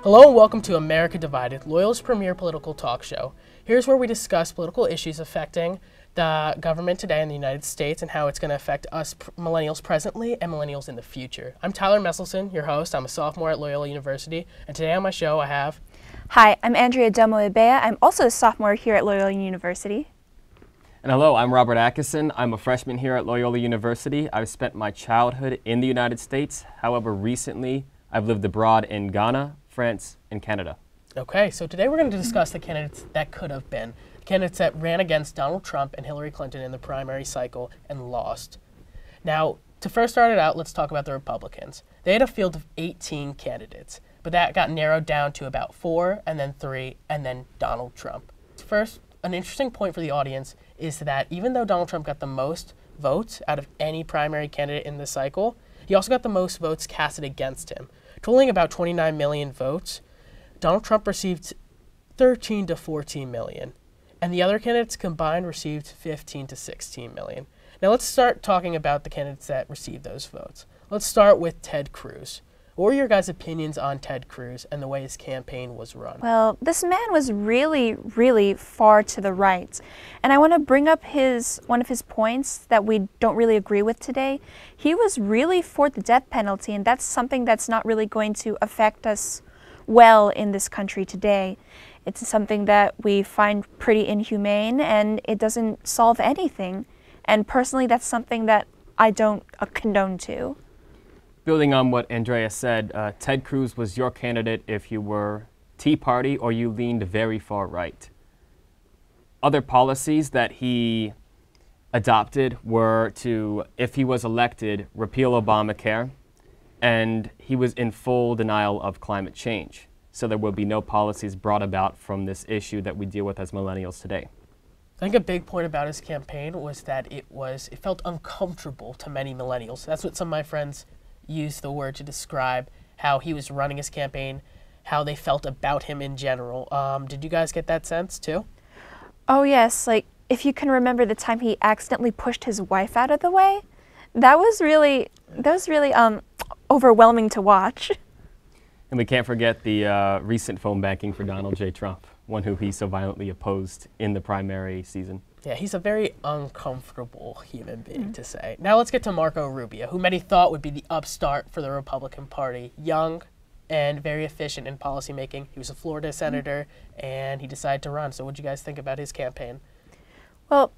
Hello and welcome to America Divided, Loyal's premier political talk show. Here's where we discuss political issues affecting the government today in the United States and how it's going to affect us millennials presently and millennials in the future. I'm Tyler Messelson, your host. I'm a sophomore at Loyola University, and today on my show I have... Hi, I'm Andrea Domo-Ibea. I'm also a sophomore here at Loyola University. And hello, I'm Robert Atkinson. I'm a freshman here at Loyola University. I've spent my childhood in the United States. However, recently I've lived abroad in Ghana, France, and Canada. Okay, so today we're going to discuss the candidates that could have been. Candidates that ran against Donald Trump and Hillary Clinton in the primary cycle and lost. Now, to first start it out, let's talk about the Republicans. They had a field of 18 candidates, but that got narrowed down to about 4, and then 3, and then Donald Trump. First, an interesting point for the audience is that even though Donald Trump got the most votes out of any primary candidate in this cycle, he also got the most votes casted against him. Totaling about 29 million votes, Donald Trump received 13 to 14 million, and the other candidates combined received 15 to 16 million. Now let's start talking about the candidates that received those votes. Let's start with Ted Cruz. What were your guys' opinions on Ted Cruz and the way his campaign was run? Well, this man was really far to the right. And I want to bring up one of his points that we don't really agree with today. He was really for the death penalty, and that's something that's not really going to affect us well in this country today. It's something that we find pretty inhumane, and it doesn't solve anything. And personally, that's something that I don't condone to. Building on what Andrea said, Ted Cruz was your candidate if you were Tea Party or you leaned very far right. Other policies that he adopted were to, if he was elected, repeal Obamacare, and he was in full denial of climate change. So there will be no policies brought about from this issue that we deal with as millennials today. I think a big point about his campaign was that it felt uncomfortable to many millennials. That's what some of my friends used the word to describe how he was running his campaign, how they felt about him in general. Did you guys get that sense too? Oh yes, like if you can remember the time he accidentally pushed his wife out of the way, that was really overwhelming to watch. And we can't forget the recent phone banking for Donald J. Trump, one who he so violently opposed in the primary season. Yeah, he's a very uncomfortable human being to say. Now let's get to Marco Rubio, who many thought would be the upstart for the Republican Party. Young and very efficient in policymaking. He was a Florida senator, and he decided to run. So what do you guys think about his campaign? Well,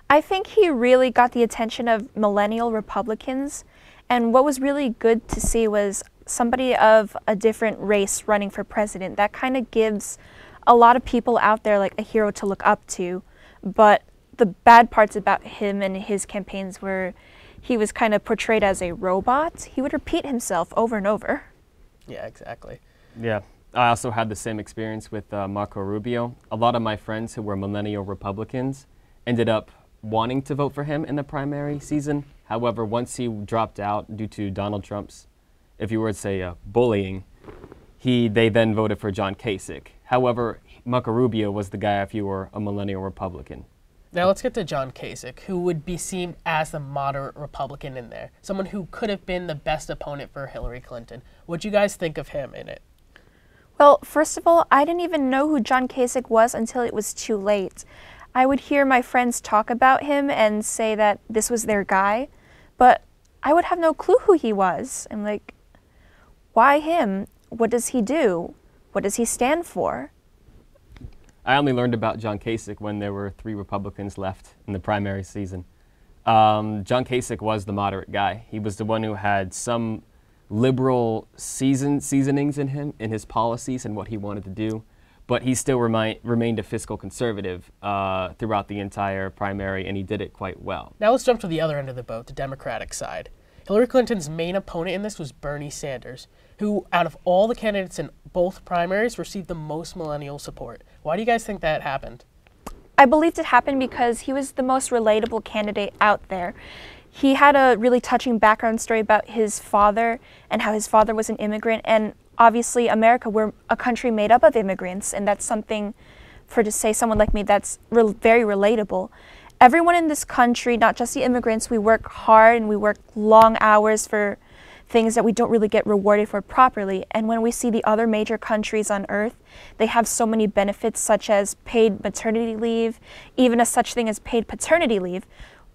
I think he really got the attention of millennial Republicans. And what was really good to see was somebody of a different race running for president. That kind of gives a lot of people out there like a hero to look up to. But the bad parts about him and his campaigns were he was kind of portrayed as a robot. He would repeat himself over and over. Yeah, exactly. Yeah, I also had the same experience with Marco Rubio. A lot of my friends who were millennial Republicans ended up wanting to vote for him in the primary season. However, once he dropped out due to Donald Trump's, if you were to say, bullying, they then voted for John Kasich. However, Marco Rubio was the guy if you were a millennial Republican. Now let's get to John Kasich, who would be seen as the moderate Republican in there. Someone who could have been the best opponent for Hillary Clinton. What do you guys think of him in it? Well, first of all, I didn't even know who John Kasich was until it was too late. I would hear my friends talk about him and say that this was their guy, but I would have no clue who he was. I'm like, why him? What does he do? What does he stand for? I only learned about John Kasich when there were 3 Republicans left in the primary season. John Kasich was the moderate guy. He was the one who had some liberal seasonings in him, in his policies and what he wanted to do, but he still remained a fiscal conservative throughout the entire primary, and he did it quite well. Now let's jump to the other end of the boat, the Democratic side. Hillary Clinton's main opponent in this was Bernie Sanders, who, out of all the candidates in both primaries, received the most millennial support. Why do you guys think that happened? I believed it happened because he was the most relatable candidate out there. He had a really touching background story about his father and how his father was an immigrant. And obviously, America, we're a country made up of immigrants, and that's something to say someone like me that's very relatable. Everyone in this country, not just the immigrants, we work hard and we work long hours for things that we don't really get rewarded for properly. And when we see the other major countries on earth, they have so many benefits such as paid maternity leave, even a such thing as paid paternity leave.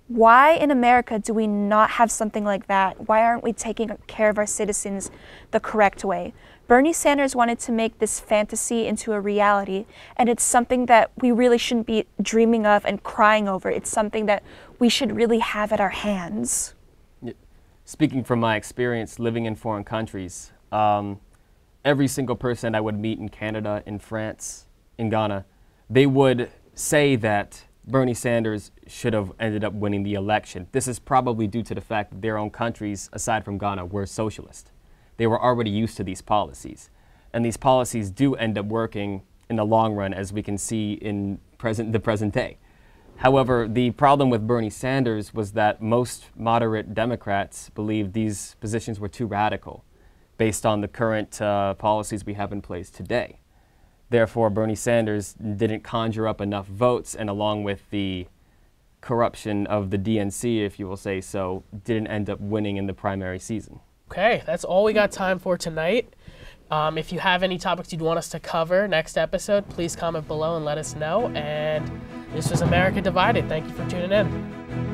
Why in America do we not have something like that? Why aren't we taking care of our citizens the correct way? Bernie Sanders wanted to make this fantasy into a reality, and it's something that we really shouldn't be dreaming of and crying over. It's something that we should really have at our hands. Speaking from my experience living in foreign countries, every single person I would meet in Canada, in France, in Ghana, they would say that Bernie Sanders should have ended up winning the election. This is probably due to the fact that their own countries, aside from Ghana, were socialist. They were already used to these policies. And these policies do end up working in the long run, as we can see in the present day. However, the problem with Bernie Sanders was that most moderate Democrats believed these positions were too radical based on the current policies we have in place today. Therefore, Bernie Sanders didn't conjure up enough votes, and along with the corruption of the DNC, if you will say so, didn't end up winning in the primary season. Okay, that's all we got time for tonight. If you have any topics you'd want us to cover next episode, please comment below and let us know. And this was America Divided. Thank you for tuning in.